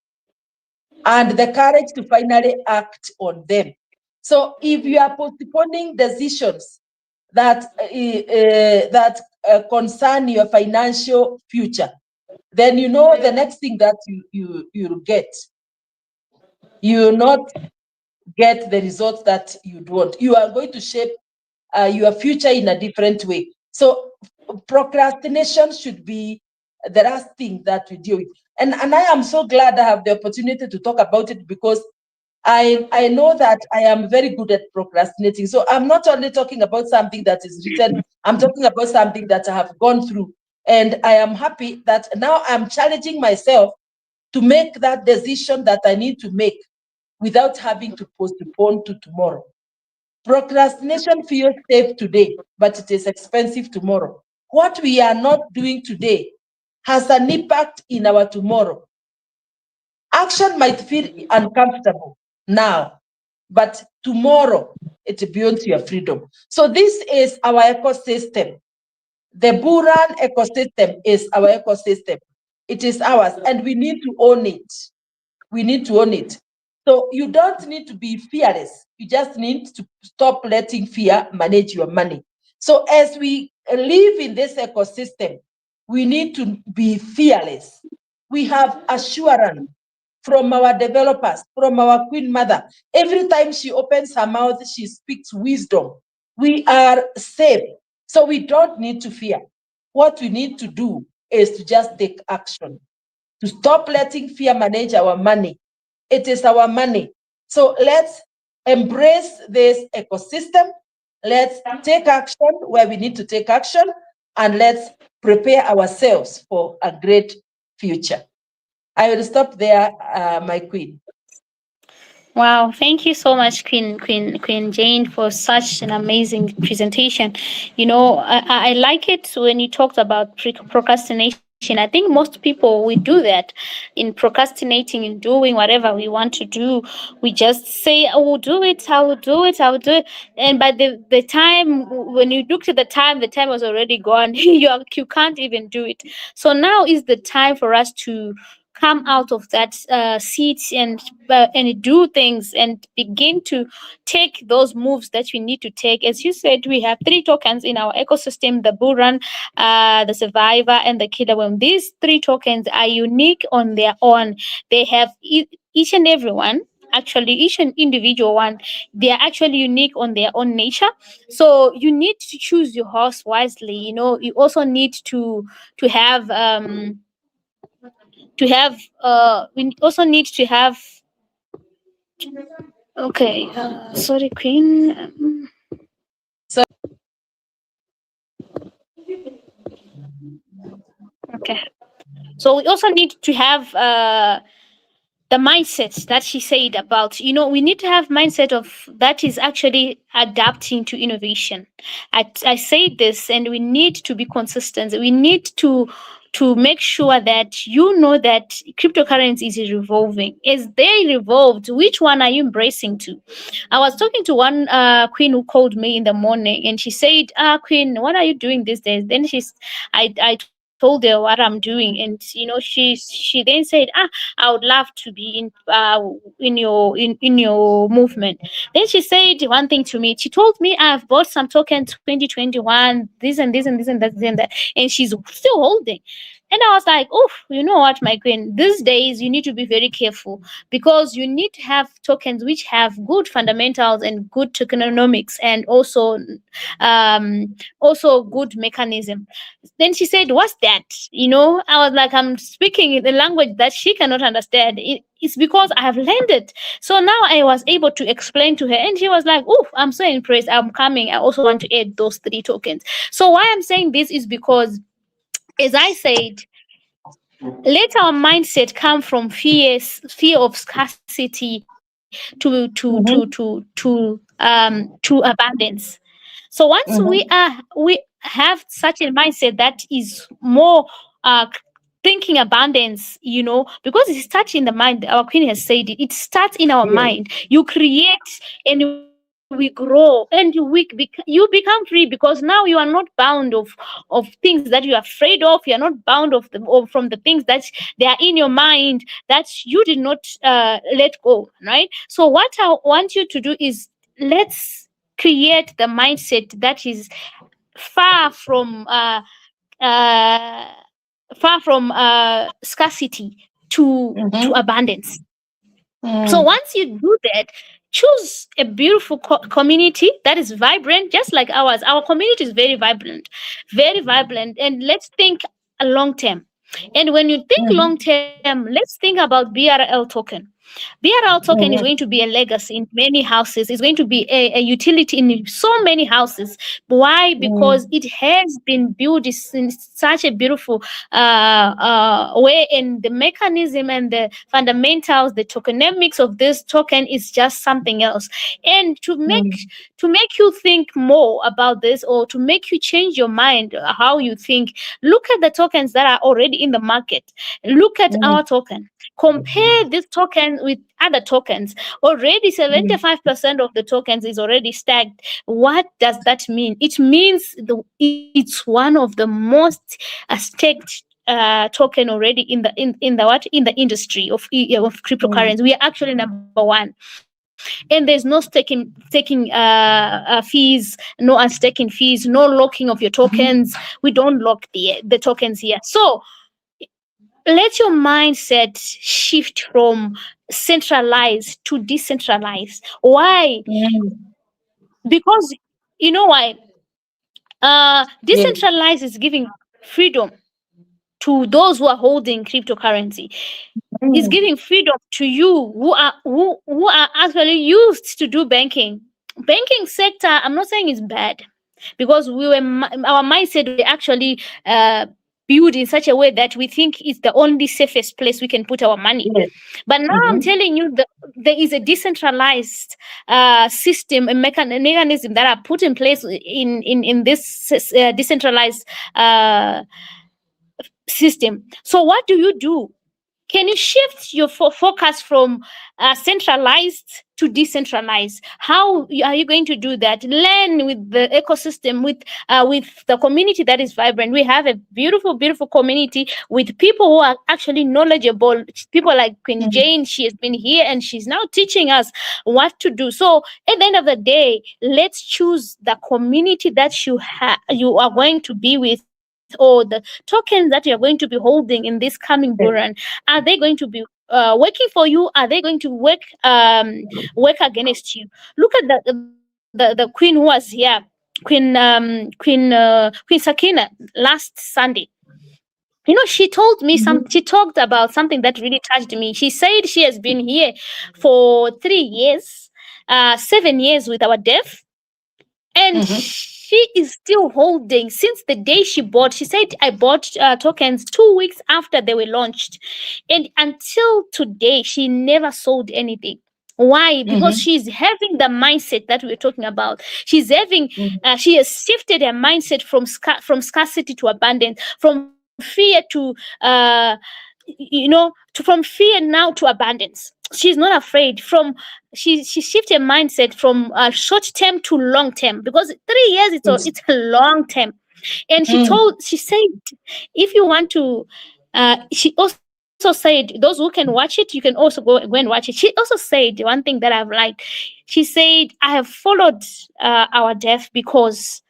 and the courage to finally act on them. So if you are postponing decisions that concern your financial future, then you know the next thing that you'll get, you will not get the results that you'd want. You are going to shape your future in a different way. So procrastination should be the last thing that we deal with. And I am so glad I have the opportunity to talk about it, because I know that I am very good at procrastinating. So I'm not only talking about something that is written, I'm talking about something that I have gone through. And I am happy that now I'm challenging myself to make that decision that I need to make without having to postpone to tomorrow. Procrastination feels safe today, but it is expensive tomorrow. What we are not doing today has an impact in our tomorrow. Action might feel uncomfortable now, but tomorrow it builds your freedom. So this is our ecosystem. The Bullrun ecosystem is our ecosystem. It is ours, and we need to own it. We need to own it. So you don't need to be fearless. You just need to stop letting fear manage your money. So as we live in this ecosystem, we need to be fearless. We have assurance from our developers, from our Queen Mother. Every time she opens her mouth, she speaks wisdom. We are safe. So we don't need to fear. What we need to do is to just take action, to stop letting fear manage our money. It is our money. So let's embrace this ecosystem. Let's take action where we need to take action, and let's prepare ourselves for a great future. I will stop there, my queen. Wow, thank you so much, Queen Jane, for such an amazing presentation. I like it when you talked about procrastination. I think most people we do that in procrastinating and doing whatever we want to do. We just say, "I will do it. I will do it. I will do it." And by the time when you looked at the time was already gone. You can't even do it. So now is the time for us to come out of that seat and do things and begin to take those moves that we need to take. As you said, we have three tokens in our ecosystem: the Bullrun, the Survivor, and the Killer Worm. These three tokens are unique on their own. They have each and every one. Actually, each and individual one, they are actually unique on their own nature. So you need to choose your horse wisely. You also need to have we also need to have. Okay, sorry, Queen. So Okay, so we also need to have the mindset that she said about, we need to have mindset of that is actually adapting to innovation. I say this, and we need to be consistent. We need to make sure that that cryptocurrency is revolving. As they revolved, which one are you embracing to? I was talking to one queen who called me in the morning, and she said, Queen, what are you doing these days? Then I told her what I'm doing, and she then said, I would love to be in your movement. Then she said one thing to me. She told me, I've bought some token 2021, this and this and this and that and that, and she's still holding. And I was like, oh, you know what, my queen, these days you need to be very careful, because you need to have tokens which have good fundamentals and good tokenomics, and also good mechanism. Then she said, what's that? I was like, I'm speaking in the language that she cannot understand. It's because I have learned it. So now I was able to explain to her, and she was like, oh, I'm so impressed. I'm coming. I also want to add those three tokens. So why I'm saying this is because, as I said, let our mindset come from fear of scarcity to abundance. So once we have such a mindset that is more thinking abundance, because it starts in the mind. Our queen has said it starts in our yes. mind. You create and we grow, and you become free, because now you are not bound of things that you are afraid of. You are not bound from the things that they are in your mind that you did not let go, right? So what I want you to do is, let's create the mindset that is far from uh, scarcity to Mm-hmm. abundance. So Mm-hmm. once you do that, choose a beautiful community that is vibrant, just like ours. Our community is very vibrant, and let's think a long term. And when you think long term, let's think about BRL token. BRL token is Mhm. going to be a legacy in many houses. It's going to be a utility in so many houses. Why? Because Mhm. it has been built in such a beautiful way, and the mechanism and the fundamentals, the tokenomics of this token is just something else. And Mhm. to make you think more about this, or to make you change your mind how you think, look at the tokens that are already in the market. Look at our Mhm. token. Compare this token with other tokens. Already Mhm. 75% of the tokens is already stacked. What does that mean? It means it's one of the most staked token already in the what, in the industry of Mhm. cryptocurrency. We are actually number one, and there's no staking fees, no unstaking fees, no locking of your tokens. Mhm. We don't lock the tokens here. So let your mindset shift from centralized to decentralized. Why? Mhm. Because you know why? Yes. Decentralized is giving freedom to those who are holding cryptocurrency. It's Mhm. giving freedom to you who are actually used to do banking. Banking sector, I'm not saying it's bad, because our mindset we actually build in such a way that we think it's the only safest place we can put our money. Yes. But now I'm Mhm. telling you that there is a decentralized system, a mechanism that are put in place in this decentralized uh, system. So what do you do? Can you shift your focus from centralized to decentralized? How are you going to do that? Learn with the ecosystem, with the community that is vibrant. We have a beautiful, beautiful community with people who are actually knowledgeable. People like Queen Mhm. Jane. She has been here and she's now teaching us what to do. So at the end of the day, let's choose the community that you are going to be with, or the tokens that you're going to be holding in this coming Bullrun. Yes. Are they going to be working for you? Are they going to work against you? Look at the queen who was here, Queen Sakina, last Sunday. She told me some. She Mhm. talked about something that really touched me. She said she has been here for 3 years, 7 years with our dev, and Mhm. she is still holding since the day she bought. She said, I bought tokens 2 weeks after they were launched, and until today she never sold anything. Why? Because Mhm. she's having the mindset that we're talking about. She's having Mhm. she has shifted her mindset from scarcity to abundance, from fear to from fear now to abundance. She's not afraid. She shifted mindset from short term to long term, because 3 years Yes. it's a long term. And Mhm. she said, if you want to she also said, those who can watch it, you can also go and watch it. She also said one thing that I've liked. She said, I have followed our dev because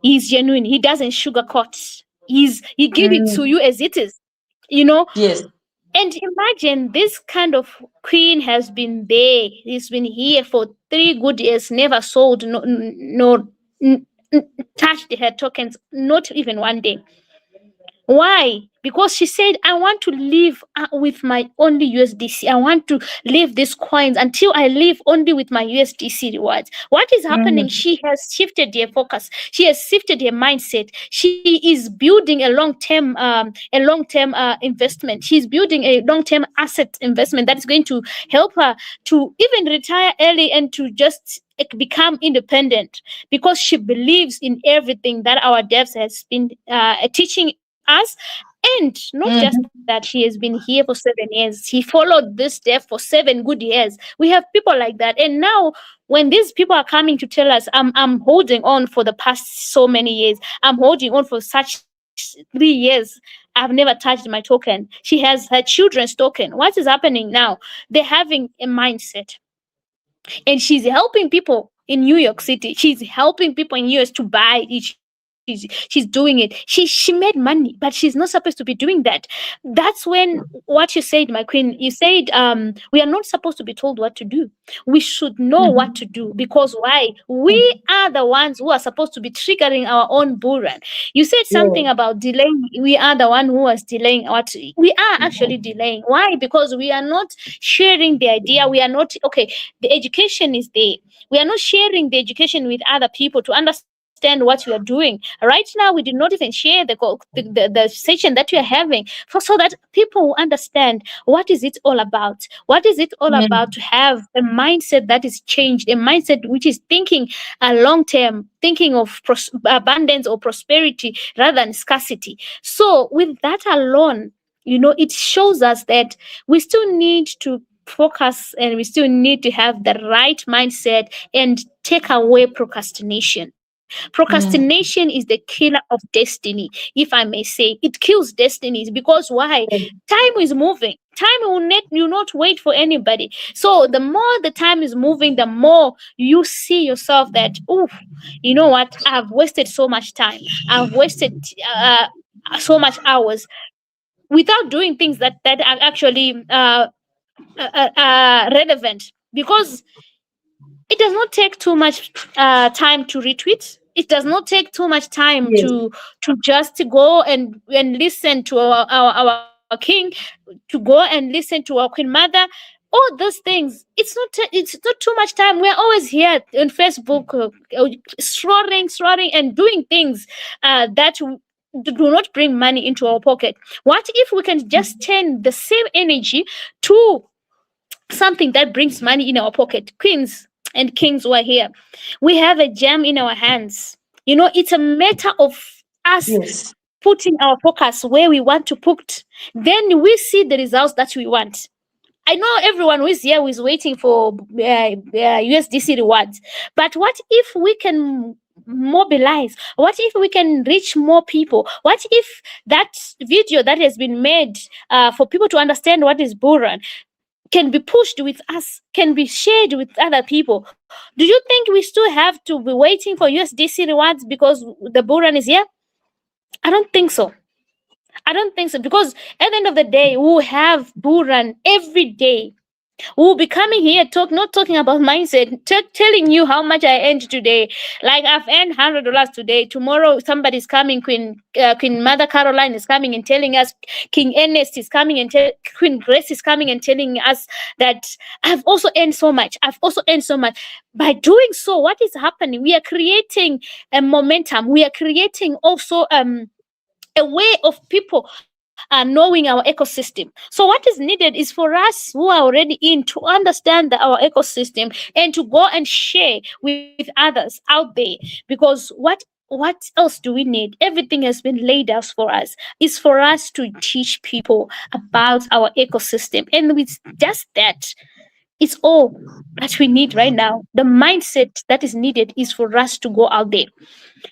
he's genuine. He doesn't sugarcoat. He give it to Mhm. you as it is, you know. Yes. And imagine this kind of queen has been there. He's been here for 3 good years, never sold, n- touched her tokens, not even one day. Why? Because she said, I want to live with my only USDC. I want to leave these coins until I live only with my USDC rewards. What is happening? Mhm. She has shifted her focus. She has shifted her mindset. She is building a long term investment. She's building a long term asset investment that is going to help her to even retire early and to just become independent, because she believes in everything that our devs has been teaching us. And not just Mhm. that, she has been here for 7 years. She followed this dev for 7 good years. We have people like that. And now when these people are coming to tell us, I'm holding on for the past so many years, I'm holding on for such 3 years, I've never touched my token. She has her children's token. What is happening now? They're having a mindset, and she's helping people in New York City. She's helping people in US to buy each. she's doing it. She made money, but she's not supposed to be doing that. That's when what you said, my queen. You said we are not supposed to be told what to do. We should know what to Mhm. do, because why? We are the ones who are supposed to be triggering our own bull run. You said something Yes. about delaying. We are the one who was delaying. What we are actually delaying. Why? Because we are not sharing the idea. We are not okay. The education is there. We are not sharing the education with other people to understand what we are doing. Right now, we did not even share the session that we are having so that people will understand what is it all about. What is it all about Mm. to have a mindset that is changed, a mindset which is thinking long term, thinking of abundance or prosperity rather than scarcity. So, with that alone, it shows us that we still need to focus and we still need to have the right mindset and take away procrastination. Mm. Procrastination is the killer of destiny, if I may say. It kills destinies because why? Yes. Time is moving. Time will not wait for anybody. So the more the time is moving, the more you see yourself that, oh, you know what? I've wasted so much time. I've wasted so much hours without doing things that are actually relevant, because it does not take too much time to retweet. It does not take too much time Yes. to just go and listen to our king, to go and listen to our queen mother. All those things, it's not too much time. We're always here on Facebook, scrolling and doing things that do not bring money into our pocket. What if we can just turn the same energy to something that brings money in our pocket? Queens and kings who are here, we have a gem in our hands. It's a matter of us Yes. putting our focus where we want to put. Then we see the results that we want. I know everyone who is here who is waiting for USDC rewards. But what if we can mobilize? What if we can reach more people? What if that video that has been made for people to understand what is Bullrun can be pushed with us, can be shared with other people? Do you think we still have to be waiting for USDC rewards because the Bullrun is here? I don't think so. I don't think so, because at the end of the day, we'll have Bullrun every day. We'll be coming here not talking about mindset, telling you how much I earned today. Like I've earned $100 today. Tomorrow somebody's coming. Queen Mother Caroline is coming and telling us. King Ernest is coming and Queen Grace is coming and telling us that I've also earned so much. I've also earned so much. By doing so, what is happening? We are creating a momentum. We are creating also a way of people knowing our ecosystem. So what is needed is for us who are already in to understand our ecosystem and to go and share with others out there. Because what else do we need? Everything has been laid out for us. It's for us to teach people about our ecosystem, and with just that, it's all that we need right now. The mindset that is needed is for us to go out there.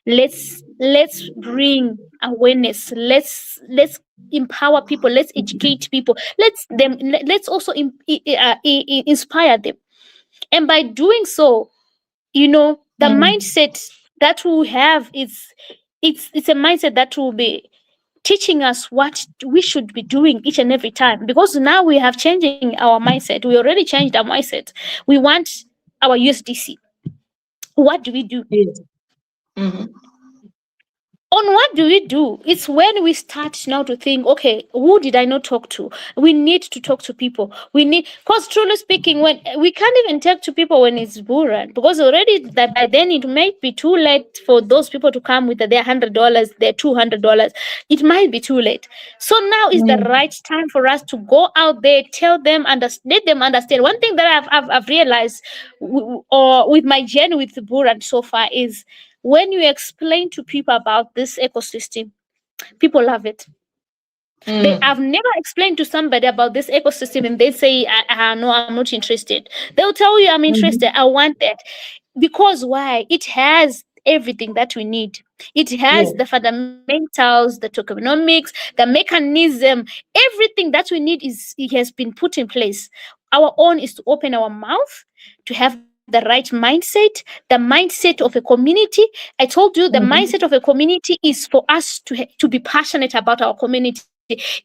Let's bring awareness. Let's empower people. Let's educate people. Let's also inspire them. And by doing so, the Mm. mindset that we have is, it's a mindset that will be teaching us what we should be doing each and every time, because now we have changing our mindset. We already changed our mindset. We want our USDC. What do we do? Yes. Mhm. On what do we do? It's when we start now to think, okay, who did I not talk to? We need to talk to people. Because truly speaking, when we can't even talk to people when it's Buran, because already that by then it might be too late for those people to come with their $100, their $200. It might be too late. So now is the Mm. right time for us to go out there, tell them, let them understand. One thing that I've realized, or with my journey with Buran so far, is when you explain to people about this ecosystem, people love it. I've Mm. never explained to somebody about this ecosystem and they say, no, I'm not interested. They'll tell you, I'm interested. I Mhm. want that. Because why? It has everything that we need. It has Yes. the fundamentals, the tokenomics, the mechanism, everything that we need it has been put in place. Our own is to open our mouth, to have the the right mindset, the mindset of a community. I told you the Mhm. mindset of a community is for us to be passionate about our community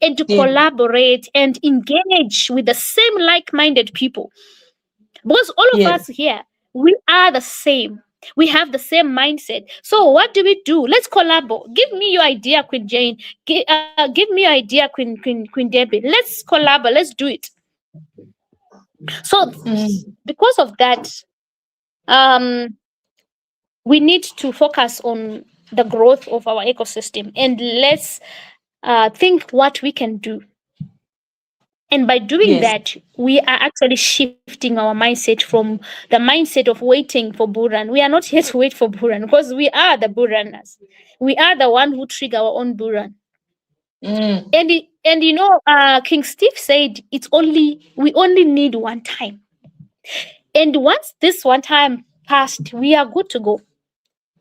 and to Yeah. collaborate and engage with the same like-minded people. Because all of us Yes. here, we are the same. We have the same mindset. So what do we do? Let's collaborate. Give me your idea, Queen Jane. Give me your idea, Queen Debbie. Let's collaborate. Let's do it. So Mm. because of that, um, we need to focus on the growth of our ecosystem, and let's think what we can do. And by doing Yes. that, we are actually shifting our mindset from the mindset of waiting for Buran. We are not here to wait for Buran because we are the Buraners. We are the one who trigger our own Buran. Mm. And King Steve said we only need one time. And once this one time passed, we are good to go.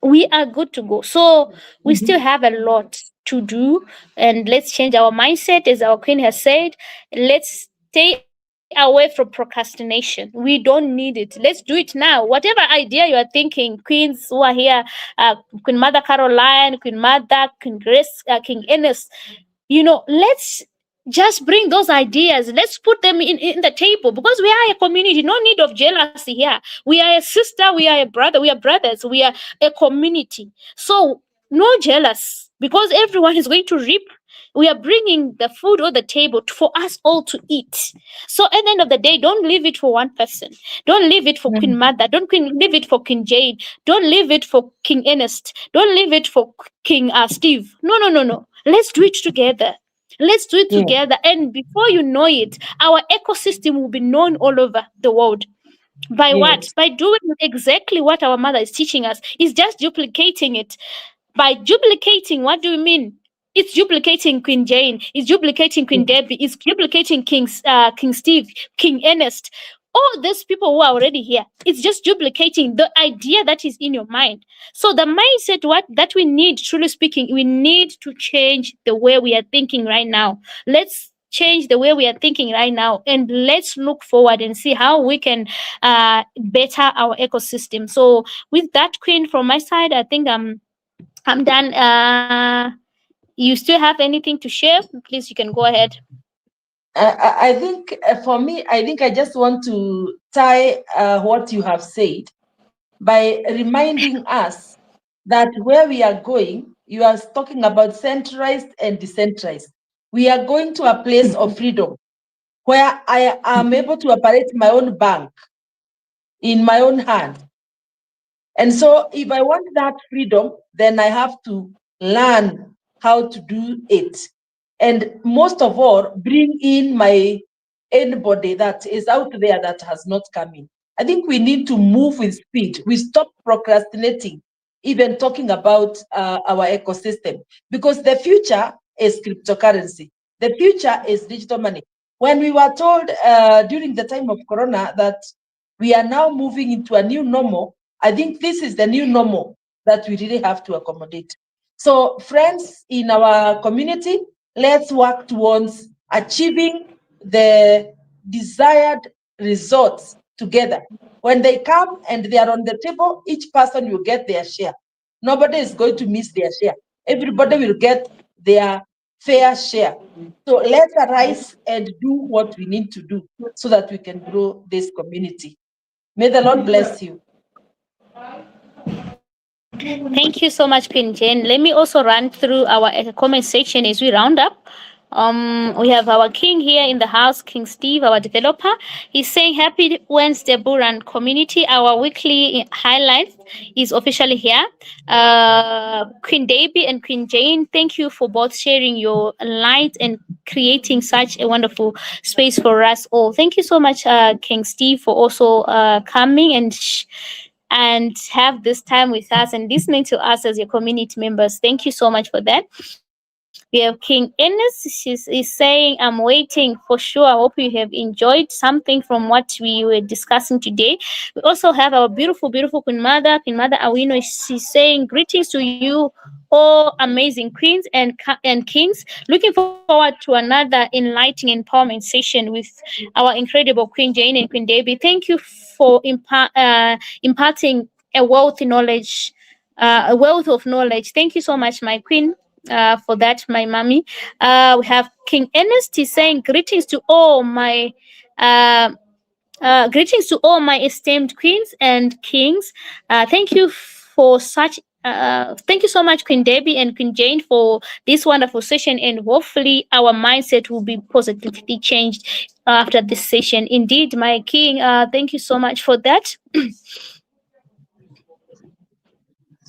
We are good to go. So we still Mhm. have a lot to do, and let's change our mindset, as our queen has said. Let's stay away from procrastination. We don't need it. Let's do it now. Whatever idea you are thinking, queens who are here, Queen Mother Caroline, Queen Mother, Queen Grace, King Ernest, let's just bring those ideas. Let's put them in the table, because we are a community. No need of jealousy here. We are a sister, we are a brother, we are brothers, we are a community. So no jealous, because everyone is going to reap. We are bringing the food on the table for us all to eat. So at the end of the day, don't leave it for one person. Don't leave it for Queen Mm. Mother. Don't leave it for King Jade. Don't leave it for King Ernest. Don't leave it for King Steve. No, no, no, no. Let's do it together. Let's do it Yeah. together. And before you know it, our ecosystem will be known all over the world. By what? Yes. By doing exactly what our mother is teaching us. Is just duplicating it. By duplicating, what do we mean? It's duplicating Queen Jane. It's duplicating Queen Debbie. It's duplicating King Steve, King Ernest. All these people who are already here. It's just duplicating the idea that is in your mind. So the mindset, what that we need, truly speaking, we need to change the way we are thinking right now. Let's change the way we are thinking right now, and let's look forward and see how we can better our ecosystem. So with that, Queen, from my side, I think I'm done. You still have anything to share? Please, you can go ahead. I think for me, I think I just want to tie what you have said by reminding us that where we are going, you are talking about centralized and decentralized. We are going to a place of freedom where I am able to operate my own bank in my own hand. And so if I want that freedom, then I have to learn how to do it. And most of all, bring in my anybody that is out there that has not come in. I think we need to move with speed. We stop procrastinating, even talking about our ecosystem, because the future is cryptocurrency. The future is digital money. When we were told during the time of Corona that we are now moving into a new normal, I think this is the new normal that we really have to accommodate. So, friends in our community, let's work towards achieving the desired results together. When they come and they are on the table, each person will get their share. Nobody is going to miss their share. Everybody will get their fair share. So let's arise and do what we need to do so that we can grow this community. May the Lord bless you. Thank you so much, Queen Jane. Let me also run through our comment section as we round up. We have our king here in the house, King Steve, our developer. He's saying, Happy Wednesday, Bullrun community. Our weekly highlights is officially here. Queen Deby and Queen Jane, thank you for both sharing your light and creating such a wonderful space for us all. Thank you so much, King Steve, for also coming and have this time with us and listening to us as your community members. Thank you so much for that. We have King Ernest. Is saying, I'm waiting for sure. I hope you have enjoyed something from what we were discussing today. We also have our beautiful, beautiful Queen Mother Awino. She's saying, greetings to you, all amazing queens and kings. Looking forward to another enlightening empowerment session with our incredible Queen Jane and Queen Debbie. Thank you for imparting a wealth of knowledge. Thank you so much, my queen, for that, my mommy. We have King Ernest. He's saying, uh, greetings to all my esteemed queens and kings. Thank you for such. Thank you so much, Queen Debbie and Queen Jane, for this wonderful session, and hopefully our mindset will be positively changed after this session. Indeed, my king, thank you so much for that.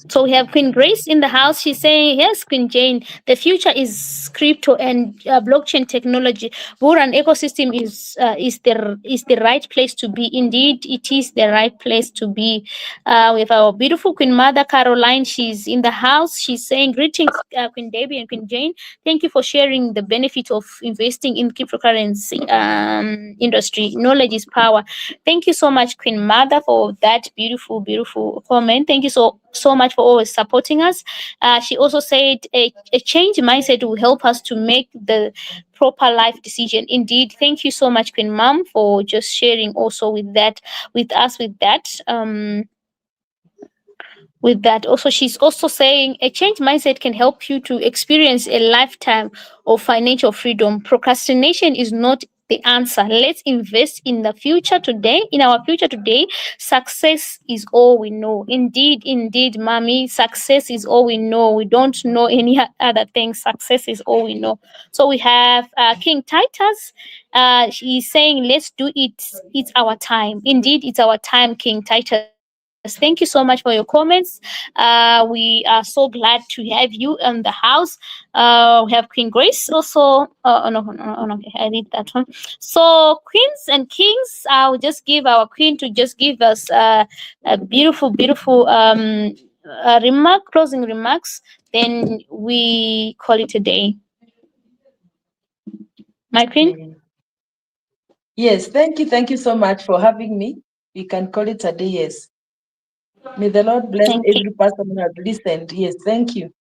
So we have Queen Grace in the house. She's saying, yes, Queen Jane, the future is crypto and blockchain technology. Bullrun ecosystem is the right place to be. Indeed, it is the right place to be. We have our beautiful Queen Mother Caroline. She's in the house. She's saying, greetings, Queen Debbie and Queen Jane. Thank you for sharing the benefit of investing in cryptocurrency industry. Knowledge is power. Thank you so much, Queen Mother, for that beautiful, beautiful comment. Thank you so much for always supporting us. She also said a change mindset will help us to make the proper life decision. Indeed, thank you so much, Queen Mom, for just sharing also with us with that. With that, also she's also saying a change mindset can help you to experience a lifetime of financial freedom. Procrastination is not the answer. Let's invest in the future today, in our future today. Success is all we know. Indeed, mommy, success is all we know. We don't know any other thing. Success is all we know. So we have King Titus. He's saying, let's do it. It's our time. Indeed, it's our time, King Titus. Thank you so much for your comments. We are so glad to have you in the house. We have Queen Grace also. No, okay, I read that one. So, queens and kings, I'll just give our queen to just give us a beautiful, beautiful closing remarks. Then we call it a day. My queen? Okay. Yes, thank you so much for having me. We can call it a day, yes. May the Lord bless Thank you. every person who has listened. Yes, thank you.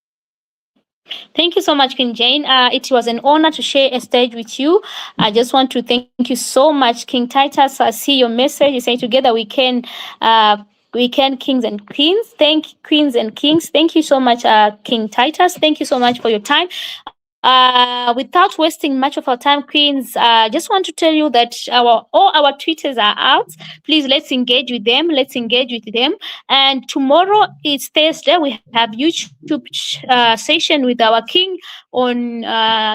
Thank you so much, King Jane. It was an honor to share a stage with you. I just want to thank you so much, King Titus. I see your message. You say together we can kings and queens. Queens and kings. Thank you so much, King Titus. Thank you so much for your time. Without wasting much of our time, queens, just want to tell you that all our Twitters are out. Please let's engage with them. Let's engage with them. And tomorrow is Thursday. We have YouTube session with our king on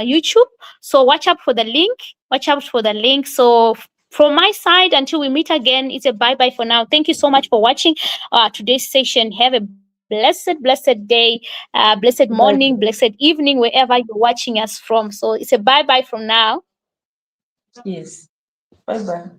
YouTube. So watch out for the link. Watch out for the link. So from my side, until we meet again, it's a bye bye for now. Thank you so much for watching today's session. Have a blessed day, blessed morning, Bye. blessed evening, wherever you're watching us from. So it's a bye bye from now. Yes. Bye bye.